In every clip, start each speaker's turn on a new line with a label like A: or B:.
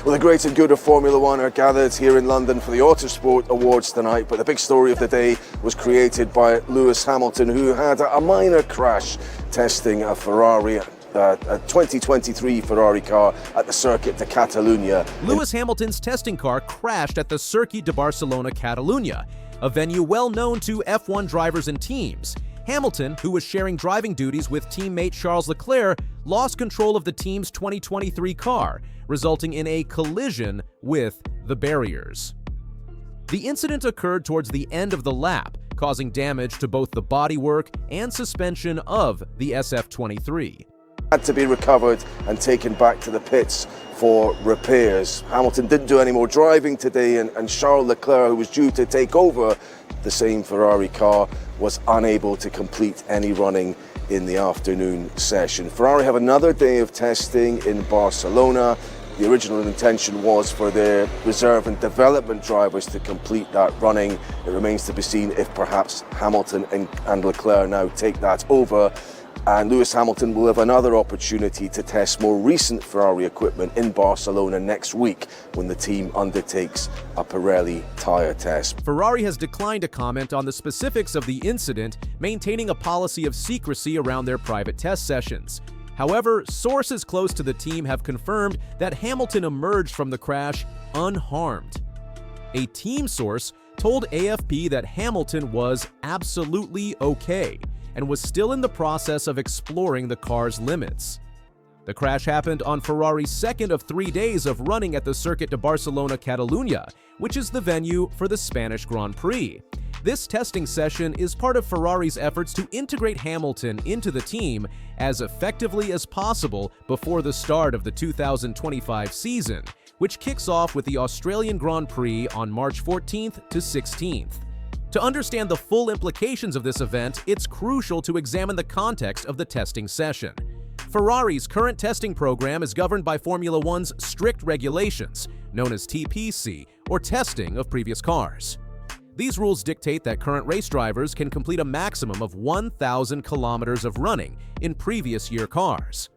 A: Well, the great and good of Formula One are gathered here in London for the Autosport Awards tonight, but the big story of the day was created by Lewis Hamilton, who had a minor crash testing a Ferrari, a 2023 Ferrari car at the Circuit de Catalunya.
B: Lewis Hamilton's testing car crashed at the Circuit de Barcelona-Catalunya, a venue well known to F1 drivers and teams. Hamilton, who was sharing driving duties with teammate Charles Leclerc, lost control of the team's 2023 car, resulting in a collision with the barriers. The incident occurred towards the end of the lap, causing damage to both the bodywork and suspension of the SF23.
A: Had to be recovered and taken back to the pits for repairs. Hamilton didn't do any more driving today, and Charles Leclerc, who was due to take over the same Ferrari car, was unable to complete any running in the afternoon session. Ferrari have another day of testing in Barcelona. The original intention was for their reserve and development drivers to complete that running. It remains to be seen if perhaps Hamilton and Leclerc now take that over. And Lewis Hamilton will have another opportunity to test more recent Ferrari equipment in Barcelona next week when the team undertakes a Pirelli tyre test.
B: Ferrari has declined to comment on the specifics of the incident, maintaining a policy of secrecy around their private test sessions. However, sources close to the team have confirmed that Hamilton emerged from the crash unharmed. A team source told AFP that Hamilton was absolutely okay and was still in the process of exploring the car's limits. The crash happened on Ferrari's second of 3 days of running at the Circuit de Barcelona-Catalunya, which is the venue for the Spanish Grand Prix. This testing session is part of Ferrari's efforts to integrate Hamilton into the team as effectively as possible before the start of the 2025 season, which kicks off with the Australian Grand Prix on March 14th to 16th. To understand the full implications of this event, it's crucial to examine the context of the testing session. Ferrari's current testing program is governed by Formula One's strict regulations, known as TPC, or testing of previous cars. These rules dictate that current race drivers can complete a maximum of 1,000 kilometers of running in previous year cars.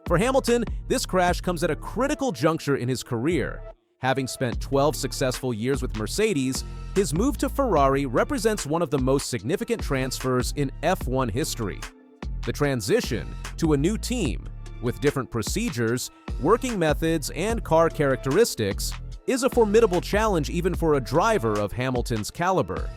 B: For Hamilton, this crash comes at a critical juncture in his career. Having spent 12 successful years with Mercedes, his move to Ferrari represents one of the most significant transfers in F1 history. The transition to a new team, with different procedures, working methods, and car characteristics, is a formidable challenge even for a driver of Hamilton's caliber.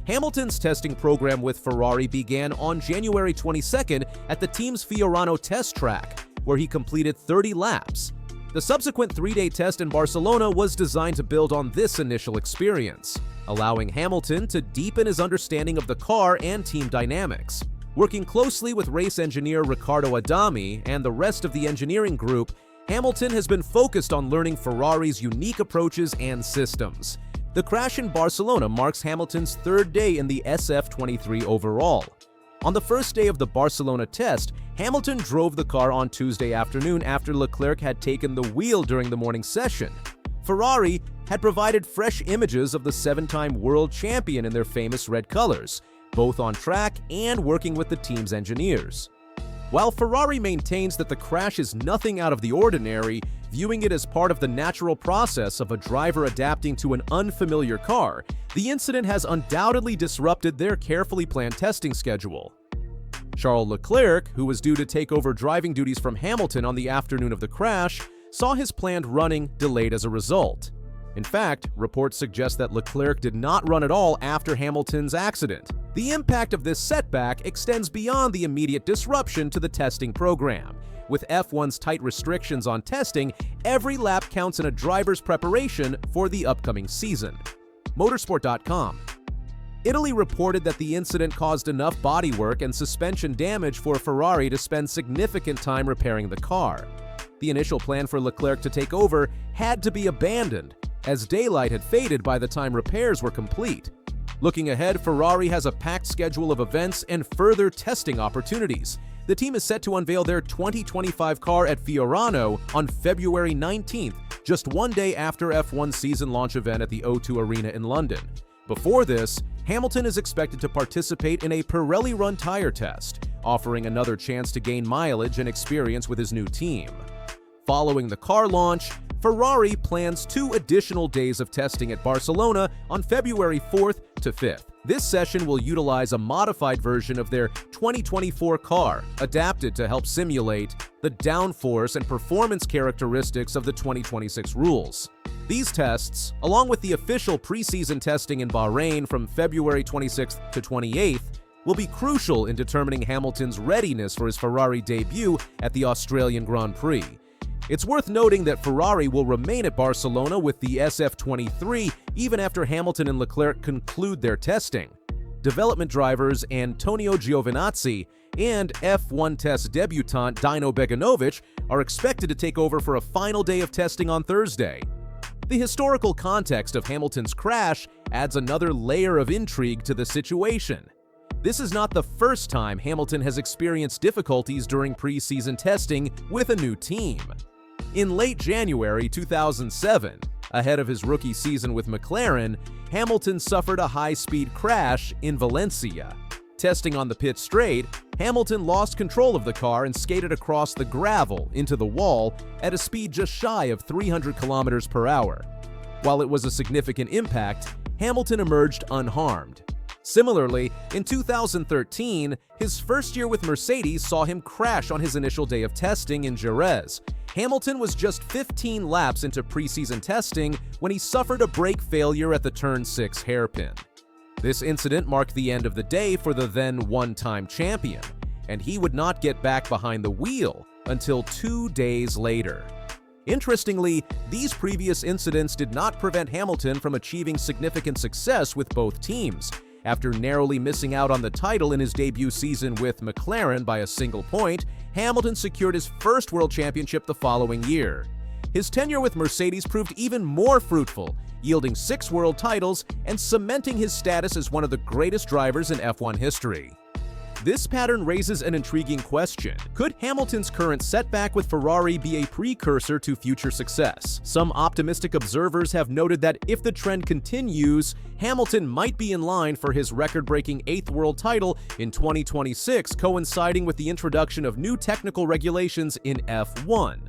B: Hamilton's testing program with Ferrari began on January 22nd at the team's Fiorano test track, where he completed 30 laps. The subsequent 3-day test in Barcelona was designed to build on this initial experience, allowing Hamilton to deepen his understanding of the car and team dynamics. Working closely with race engineer Riccardo Adami and the rest of the engineering group, Hamilton has been focused on learning Ferrari's unique approaches and systems. The crash in Barcelona marks Hamilton's third day in the SF23 overall. On the first day of the Barcelona test, Hamilton drove the car on Tuesday afternoon after Leclerc had taken the wheel during the morning session. Ferrari had provided fresh images of the 7-time world champion in their famous red colors, both on track and working with the team's engineers. While Ferrari maintains that the crash is nothing out of the ordinary, viewing it as part of the natural process of a driver adapting to an unfamiliar car, the incident has undoubtedly disrupted their carefully planned testing schedule. Charles Leclerc, who was due to take over driving duties from Hamilton on the afternoon of the crash, saw his planned running delayed as a result. In fact, reports suggest that Leclerc did not run at all after Hamilton's accident. The impact of this setback extends beyond the immediate disruption to the testing program. With F1's tight restrictions on testing, every lap counts in a driver's preparation for the upcoming season. Motorsport.com. Italy reported that the incident caused enough bodywork and suspension damage for Ferrari to spend significant time repairing the car. The initial plan for Leclerc to take over had to be abandoned, as daylight had faded by the time repairs were complete. Looking ahead, Ferrari has a packed schedule of events and further testing opportunities. The team is set to unveil their 2025 car at Fiorano on February 19th, just one day after F1's season launch event at the O2 Arena in London. Before this, Hamilton is expected to participate in a Pirelli-run tire test, offering another chance to gain mileage and experience with his new team. Following the car launch, Ferrari plans 2 additional days of testing at Barcelona on February 4th to 5th. This session will utilize a modified version of their 2024 car, adapted to help simulate the downforce and performance characteristics of the 2026 rules. These tests, along with the official preseason testing in Bahrain from February 26th to 28th, will be crucial in determining Hamilton's readiness for his Ferrari debut at the Australian Grand Prix. It's worth noting that Ferrari will remain at Barcelona with the SF23 even after Hamilton and Leclerc conclude their testing. Development drivers Antonio Giovinazzi and F1 test debutant Dino Beganovic are expected to take over for a final day of testing on Thursday. The historical context of Hamilton's crash adds another layer of intrigue to the situation. This is not the first time Hamilton has experienced difficulties during preseason testing with a new team. In late January 2007, ahead of his rookie season with McLaren, Hamilton suffered a high-speed crash in Valencia. Testing on the pit straight, Hamilton lost control of the car and skated across the gravel into the wall at a speed just shy of 300 kilometers per hour. While it was a significant impact, Hamilton emerged unharmed. Similarly, in 2013, his first year with Mercedes saw him crash on his initial day of testing in Jerez. Hamilton was just 15 laps into preseason testing when he suffered a brake failure at the Turn 6 hairpin. This incident marked the end of the day for the then one-time champion, and he would not get back behind the wheel until 2 days later. Interestingly, these previous incidents did not prevent Hamilton from achieving significant success with both teams. After narrowly missing out on the title in his debut season with McLaren by a single point, Hamilton secured his first world championship the following year. His tenure with Mercedes proved even more fruitful, yielding 6 world titles and cementing his status as one of the greatest drivers in F1 history. This pattern raises an intriguing question. Could Hamilton's current setback with Ferrari be a precursor to future success? Some optimistic observers have noted that if the trend continues, Hamilton might be in line for his record-breaking 8th world title in 2026, coinciding with the introduction of new technical regulations in F1.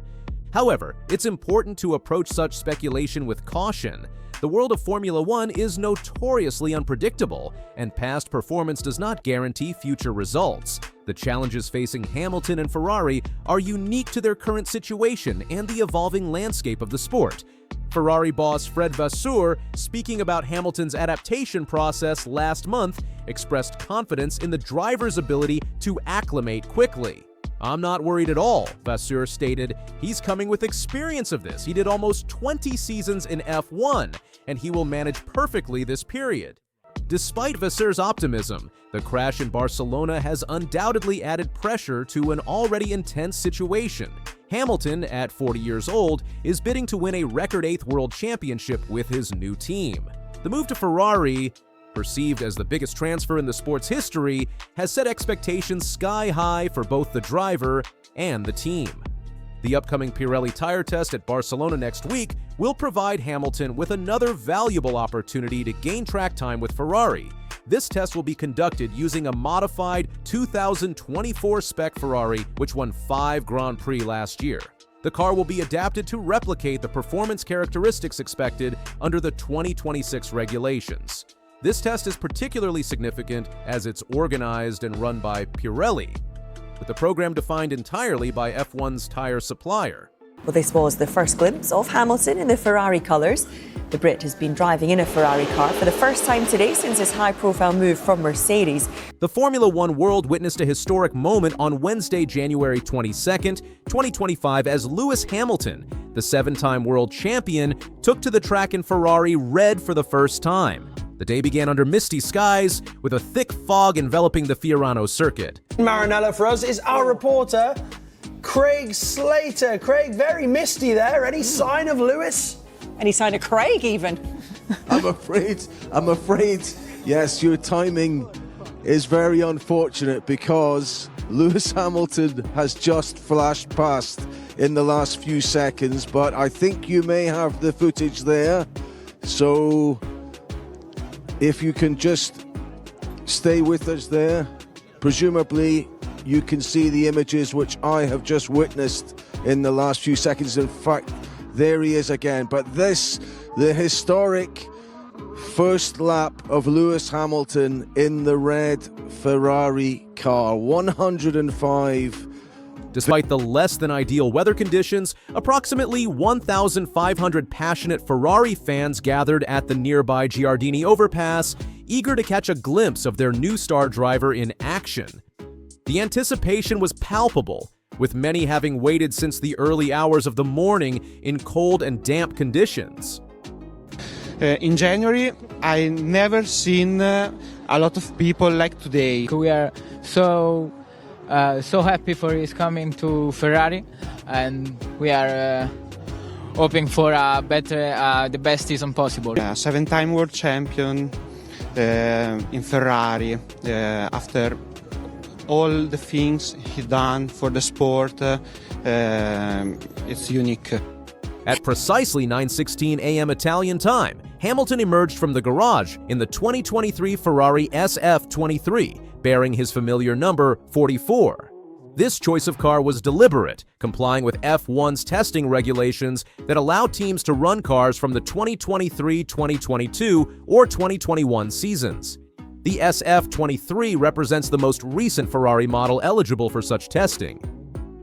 B: However, it's important to approach such speculation with caution. The world of Formula One is notoriously unpredictable, and past performance does not guarantee future results. The challenges facing Hamilton and Ferrari are unique to their current situation and the evolving landscape of the sport. Ferrari boss Fred Vasseur, speaking about Hamilton's adaptation process last month, expressed confidence in the driver's ability to acclimate quickly. "I'm not worried at all," Vasseur stated. "He's coming with experience of this. He did almost 20 seasons in F1, and he will manage perfectly this period." Despite Vasseur's optimism, the crash in Barcelona has undoubtedly added pressure to an already intense situation. Hamilton, at 40 years old, is bidding to win a record 8th world championship with his new team. The move to Ferrari, perceived as the biggest transfer in the sport's history, has set expectations sky high for both the driver and the team. The upcoming Pirelli tire test at Barcelona next week will provide Hamilton with another valuable opportunity to gain track time with Ferrari. This test will be conducted using a modified 2024 spec Ferrari, which won 5 Grand Prix last year. The car will be adapted to replicate the performance characteristics expected under the 2026 regulations. This test is particularly significant as it's organized and run by Pirelli, with the program defined entirely by F1's tire supplier.
C: Well, this was the first glimpse of Hamilton in the Ferrari colours. The Brit has been driving in a Ferrari car for the first time today since his high-profile move from Mercedes.
B: The Formula One world witnessed a historic moment on Wednesday, January 22nd, 2025, as Lewis Hamilton, the 7-time world champion, took to the track in Ferrari red for the first time. The day began under misty skies, with a thick fog enveloping the Fiorano circuit.
D: Maranello for us is our reporter, Craig Slater. Craig, very misty there. Any sign of Lewis?
C: Any sign of Craig, even?
A: I'm afraid, yes, your timing is very unfortunate because Lewis Hamilton has just flashed past in the last few seconds, but I think you may have the footage there. So if you can just stay with us there, presumably you can see the images which I have just witnessed in the last few seconds. In fact, there he is again. But this, the historic first lap of Lewis Hamilton in the red Ferrari car, 105.
B: Despite the less than ideal weather conditions, approximately 1,500 passionate Ferrari fans gathered at the nearby Giardini overpass, eager to catch a glimpse of their new star driver in action. The anticipation was palpable, with many having waited since the early hours of the morning in cold and damp conditions.
E: In January, I never seen a lot of people like today.
F: We are so happy for his coming to Ferrari, and we are hoping for the best season possible.
E: 7-time world champion in Ferrari. After all the things he done for the sport, it's unique.
B: At precisely 9:16 a.m. Italian time, Hamilton emerged from the garage in the 2023 Ferrari SF23, bearing his familiar number 44. This choice of car was deliberate, complying with F1's testing regulations that allow teams to run cars from the 2023, 2022, or 2021 seasons. The SF23 represents the most recent Ferrari model eligible for such testing.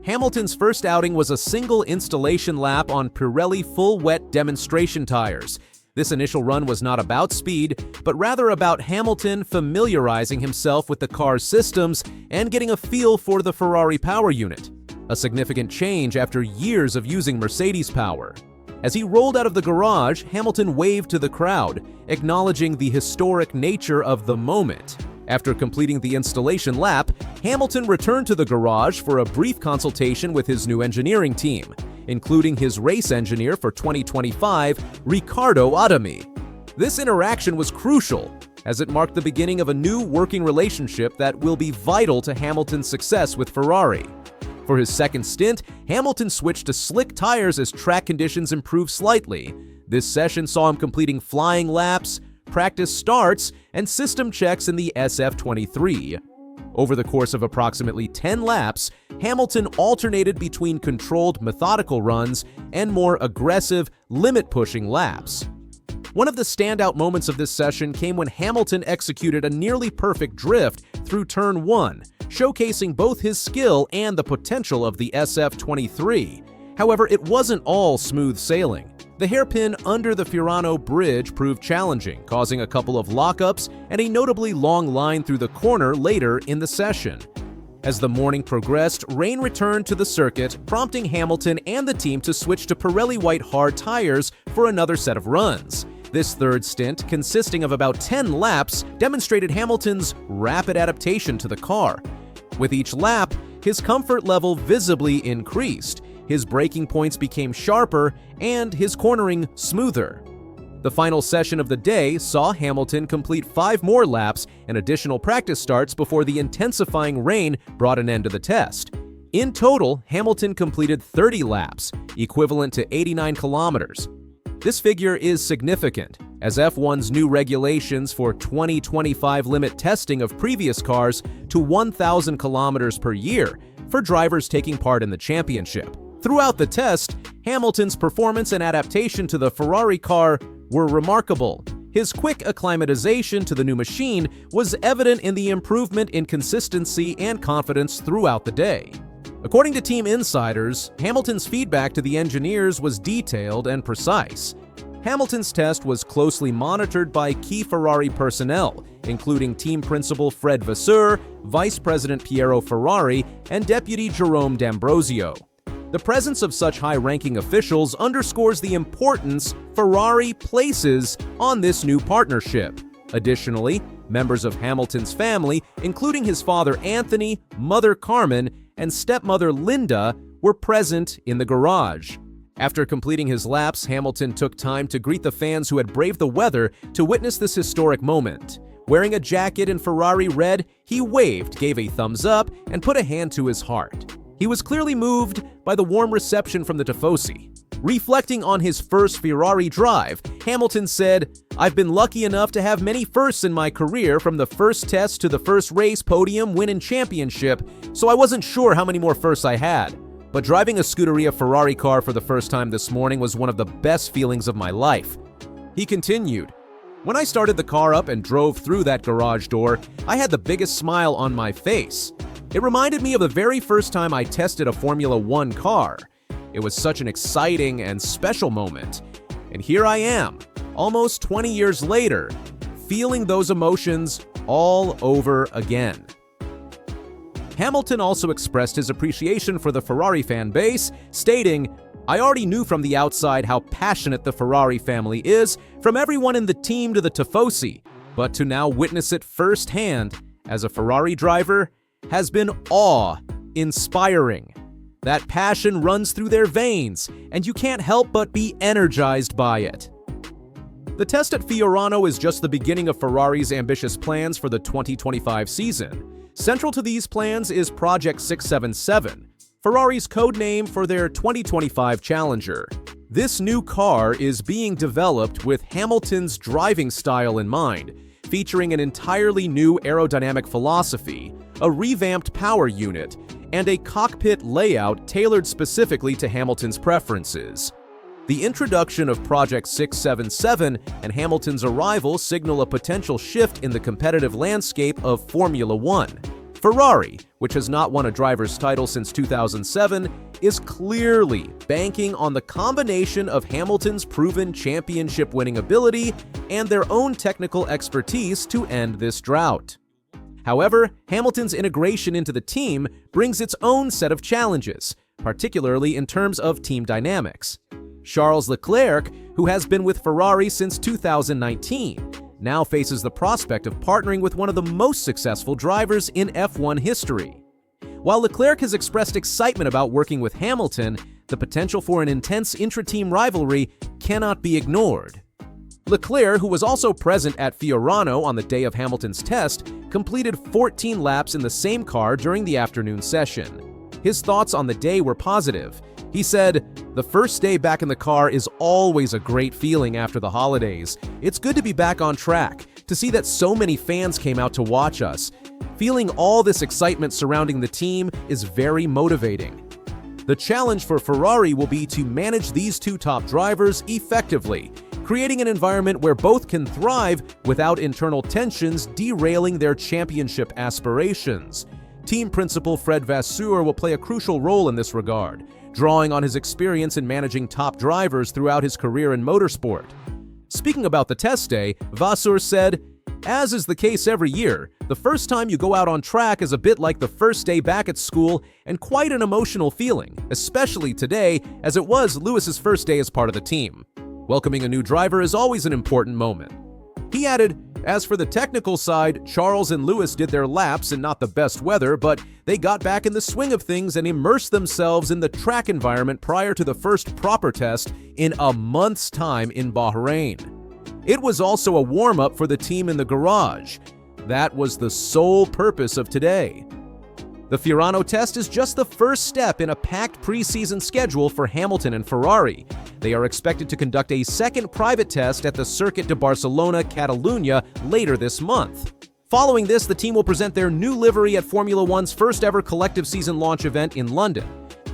B: Hamilton's first outing was a single installation lap on Pirelli full-wet demonstration tires. This initial run was not about speed, but rather about Hamilton familiarizing himself with the car's systems and getting a feel for the Ferrari power unit, a significant change after years of using Mercedes power. As he rolled out of the garage, Hamilton waved to the crowd, acknowledging the historic nature of the moment. After completing the installation lap, Hamilton returned to the garage for a brief consultation with his new engineering team, including his race engineer for 2025, Riccardo Adami. This interaction was crucial, as it marked the beginning of a new working relationship that will be vital to Hamilton's success with Ferrari. For his second stint, Hamilton switched to slick tires as track conditions improved slightly. This session saw him completing flying laps, practice starts, and system checks in the SF23. Over the course of approximately 10 laps, Hamilton alternated between controlled, methodical runs and more aggressive, limit-pushing laps. One of the standout moments of this session came when Hamilton executed a nearly perfect drift through Turn 1, showcasing both his skill and the potential of the SF23. However, it wasn't all smooth sailing. The hairpin under the Fiorano Bridge proved challenging, causing a couple of lockups and a notably long line through the corner later in the session. As the morning progressed, rain returned to the circuit, prompting Hamilton and the team to switch to Pirelli white hard tires for another set of runs. This third stint, consisting of about 10 laps, demonstrated Hamilton's rapid adaptation to the car. With each lap, his comfort level visibly increased. His braking points became sharper, and his cornering smoother. The final session of the day saw Hamilton complete 5 more laps and additional practice starts before the intensifying rain brought an end to the test. In total, Hamilton completed 30 laps, equivalent to 89 kilometers. This figure is significant, as F1's new regulations for 2025 limit testing of previous cars to 1,000 kilometers per year for drivers taking part in the championship. Throughout the test, Hamilton's performance and adaptation to the Ferrari car were remarkable. His quick acclimatization to the new machine was evident in the improvement in consistency and confidence throughout the day. According to team insiders, Hamilton's feedback to the engineers was detailed and precise. Hamilton's test was closely monitored by key Ferrari personnel, including team principal Fred Vasseur, Vice President Piero Ferrari, and Deputy Jerome D'Ambrosio. The presence of such high-ranking officials underscores the importance Ferrari places on this new partnership. Additionally, members of Hamilton's family, including his father Anthony, mother Carmen, and stepmother Linda, were present in the garage. After completing his laps, Hamilton took time to greet the fans who had braved the weather to witness this historic moment. Wearing a jacket in Ferrari red, he waved, gave a thumbs up, and put a hand to his heart. He was clearly moved by the warm reception from the Tifosi. Reflecting on his first Ferrari drive, Hamilton said, "I've been lucky enough to have many firsts in my career, from the first test to the first race, podium, win, and championship, so I wasn't sure how many more firsts I had. but driving a Scuderia Ferrari car for the first time this morning was one of the best feelings of my life. He continued, "When I started the car up and drove through that garage door, I had the biggest smile on my face. It reminded me of the very first time I tested a Formula One car. It was such an exciting and special moment. And here I am, almost 20 years later, feeling those emotions all over again." Hamilton also expressed his appreciation for the Ferrari fan base, stating, "I already knew from the outside how passionate the Ferrari family is, from everyone in the team to the Tifosi, but to now witness it firsthand as a Ferrari driver has been awe-inspiring. That passion runs through their veins, and you can't help but be energized by it." The test at Fiorano is just the beginning of Ferrari's ambitious plans for the 2025 season. Central to these plans is Project 677, Ferrari's code name for their 2025 Challenger. This new car is being developed with Hamilton's driving style in mind, featuring an entirely new aerodynamic philosophy, a revamped power unit, and a cockpit layout tailored specifically to Hamilton's preferences. The introduction of Project 677 and Hamilton's arrival signal a potential shift in the competitive landscape of Formula One. Ferrari, which has not won a driver's title since 2007, is clearly banking on the combination of Hamilton's proven championship-winning ability and their own technical expertise to end this drought. However, Hamilton's integration into the team brings its own set of challenges, particularly in terms of team dynamics. Charles Leclerc, who has been with Ferrari since 2019, now faces the prospect of partnering with one of the most successful drivers in F1 history. While Leclerc has expressed excitement about working with Hamilton, the potential for an intense intra-team rivalry cannot be ignored. Leclerc, who was also present at Fiorano on the day of Hamilton's test, completed 14 laps in the same car during the afternoon session. His thoughts on the day were positive. He said, "The first day back in the car is always a great feeling after the holidays. It's good to be back on track, to see that so many fans came out to watch us. Feeling all this excitement surrounding the team is very motivating." The challenge for Ferrari will be to manage these two top drivers effectively, creating an environment where both can thrive without internal tensions derailing their championship aspirations. Team principal Fred Vasseur will play a crucial role in this regard, drawing on his experience in managing top drivers throughout his career in motorsport. Speaking about the test day, Vasseur said, "As is the case every year, the first time you go out on track is a bit like the first day back at school and quite an emotional feeling, especially today, as it was Lewis's first day as part of the team. Welcoming a new driver is always an important moment." He added, "As for the technical side, Charles and Lewis did their laps in not the best weather, but they got back in the swing of things and immersed themselves in the track environment prior to the first proper test in a month's time in Bahrain. It was also a warm-up for the team in the garage. That was the sole purpose of today." The Fiorano test is just the first step in a packed preseason schedule for Hamilton and Ferrari. They are expected to conduct a second private test at the Circuit de Barcelona-Catalunya later this month. Following this, the team will present their new livery at Formula One's first-ever collective season launch event in London.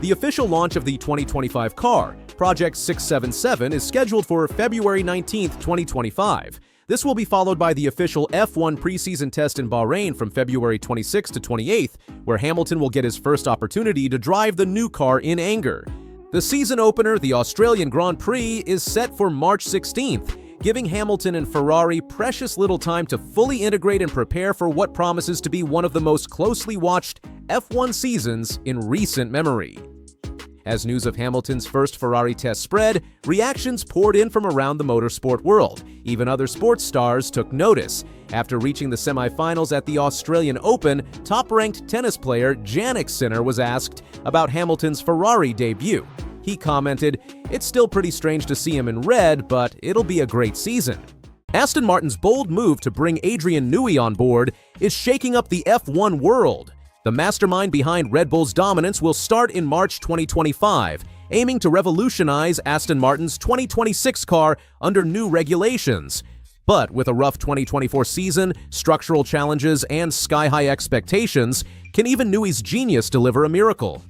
B: The official launch of the 2025 car, Project 677, is scheduled for February 19, 2025. This will be followed by the official F1 preseason test in Bahrain from February 26 to 28, where Hamilton will get his first opportunity to drive the new car in anger. The season opener, the Australian Grand Prix, is set for March 16th, giving Hamilton and Ferrari precious little time to fully integrate and prepare for what promises to be one of the most closely watched F1 seasons in recent memory. As news of Hamilton's first Ferrari test spread, reactions poured in from around the motorsport world. Even other sports stars took notice. After reaching the semifinals at the Australian Open, top-ranked tennis player Jannik Sinner was asked about Hamilton's Ferrari debut. He commented, "It's still pretty strange to see him in red, but it'll be a great season." Aston Martin's bold move to bring Adrian Newey on board is shaking up the F1 world. The mastermind behind Red Bull's dominance will start in March 2025, aiming to revolutionize Aston Martin's 2026 car under new regulations. But with a rough 2024 season, structural challenges, and sky-high expectations, can even Newey's genius deliver a miracle?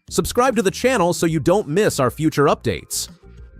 B: Subscribe to the channel so you don't miss our future updates.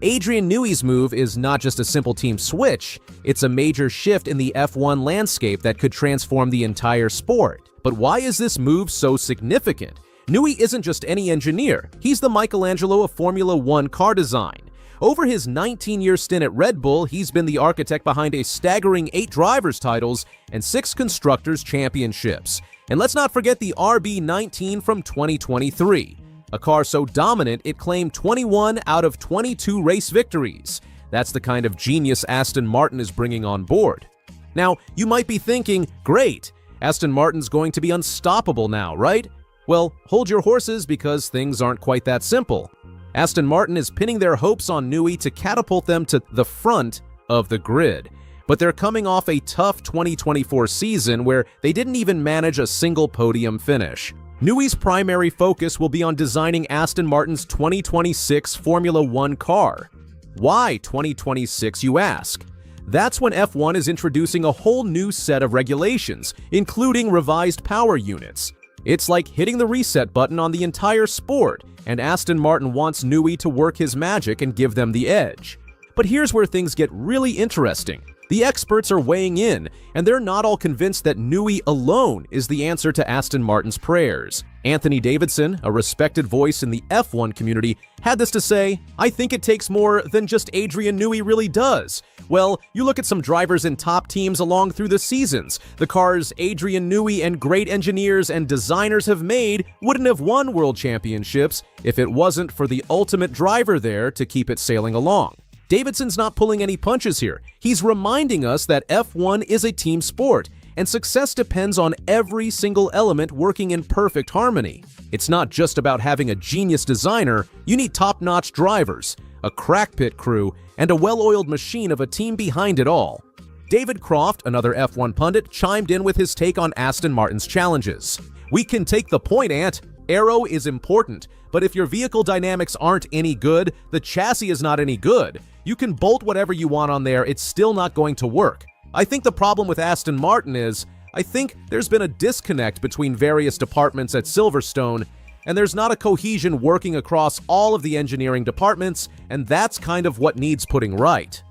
B: Adrian Newey's move is not just a simple team switch, it's a major shift in the F1 landscape that could transform the entire sport. But why is this move so significant? Newey isn't just any engineer, he's the Michelangelo of Formula One car design. Over his 19-year stint at Red Bull, he's been the architect behind a staggering 8 drivers' titles and 6 constructors' championships. And let's not forget the RB19 from 2023, a car so dominant it claimed 21 out of 22 race victories. That's the kind of genius Aston Martin is bringing on board. Now, you might be thinking, great, Aston Martin's going to be unstoppable now, right? Well, hold your horses because things aren't quite that simple. Aston Martin is pinning their hopes on Newey to catapult them to the front of the grid. But they're coming off a tough 2024 season where they didn't even manage a single podium finish. Newey's primary focus will be on designing Aston Martin's 2026 Formula One car. Why 2026, you ask? That's when F1 is introducing a whole new set of regulations, including revised power units. It's like hitting the reset button on the entire sport, and Aston Martin wants Newey to work his magic and give them the edge. But here's where things get really interesting. The experts are weighing in, and they're not all convinced that Newey alone is the answer to Aston Martin's prayers. Anthony Davidson, a respected voice in the F1 community, had this to say, "I think it takes more than just Adrian Newey really does. Well, you look at some drivers in top teams along through the seasons. The cars Adrian Newey and great engineers and designers have made wouldn't have won world championships if it wasn't for the ultimate driver there to keep it sailing along." Davidson's not pulling any punches here. He's reminding us that F1 is a team sport, and success depends on every single element working in perfect harmony. It's not just about having a genius designer, you need top-notch drivers, a crack pit crew, and a well-oiled machine of a team behind it all. David Croft, another F1 pundit, chimed in with his take on Aston Martin's challenges. "We can take the point, Ant. Aero is important, but if your vehicle dynamics aren't any good, the chassis is not any good. You can bolt whatever you want on there, it's still not going to work. I think the problem with Aston Martin is, I think there's been a disconnect between various departments at Silverstone, and there's not a cohesion working across all of the engineering departments, and that's kind of what needs putting right."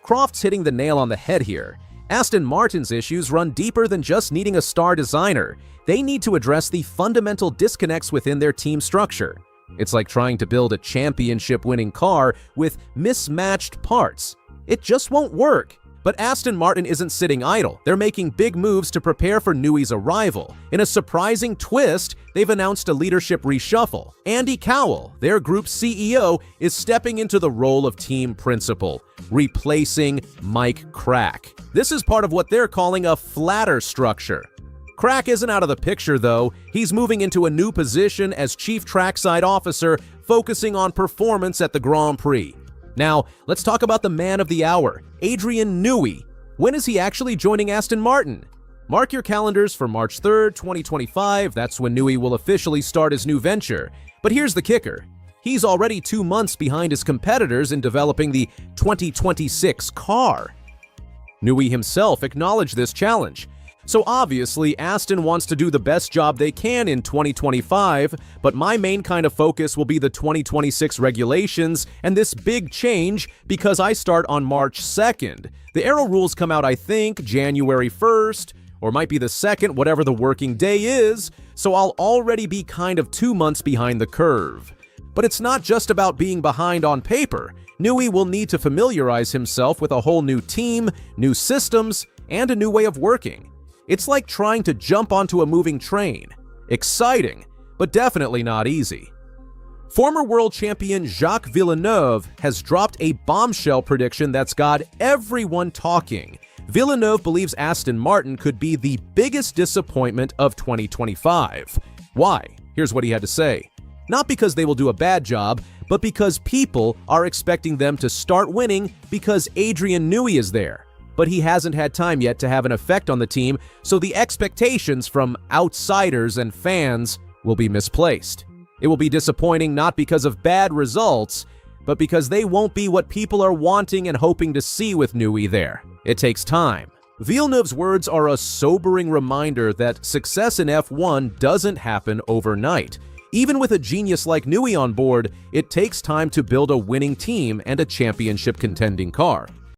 B: Croft's hitting the nail on the head here. Aston Martin's issues run deeper than just needing a star designer. They need to address the fundamental disconnects within their team structure. It's like trying to build a championship-winning car with mismatched parts. It just won't work. But Aston Martin isn't sitting idle. They're making big moves to prepare for Newey's arrival. In a surprising twist, they've announced a leadership reshuffle. Andy Cowell, their group CEO, is stepping into the role of team principal, replacing Mike Crack. This is part of what they're calling a flatter structure. Crack isn't out of the picture, though. He's moving into a new position as Chief Trackside Officer, focusing on performance at the Grand Prix. Now, let's talk about the man of the hour, Adrian Newey. When is he actually joining Aston Martin? Mark your calendars for March 3rd, 2025. That's when Newey will officially start his new venture. But here's the kicker. He's already 2 months behind his competitors in developing the 2026 car. Newey himself acknowledged this challenge. So obviously, Aston wants to do the best job they can in 2025, but my main kind of focus will be the 2026 regulations and this big change because I start on March 2nd. The Aero rules come out, I think, January 1st, or might be the 2nd, whatever the working day is, so I'll already be kind of 2 months behind the curve. But it's not just about being behind on paper. Newey will need to familiarize himself with a whole new team, new systems, and a new way of working. It's like trying to jump onto a moving train. Exciting, but definitely not easy. Former world champion Jacques Villeneuve has dropped a bombshell prediction that's got everyone talking. Villeneuve believes Aston Martin could be the biggest disappointment of 2025. Why? Here's what he had to say. Not because they will do a bad job, but because people are expecting them to start winning because Adrian Newey is there. But he hasn't had time yet to have an effect on the team, so the expectations from outsiders and fans will be misplaced. It will be disappointing not because of bad results, but because they won't be what people are wanting and hoping to see with Newey there. It takes time. Villeneuve's words are a sobering reminder that success in F1 doesn't happen overnight. Even with a genius like Newey on board, it takes time to build a winning team and a championship contending car.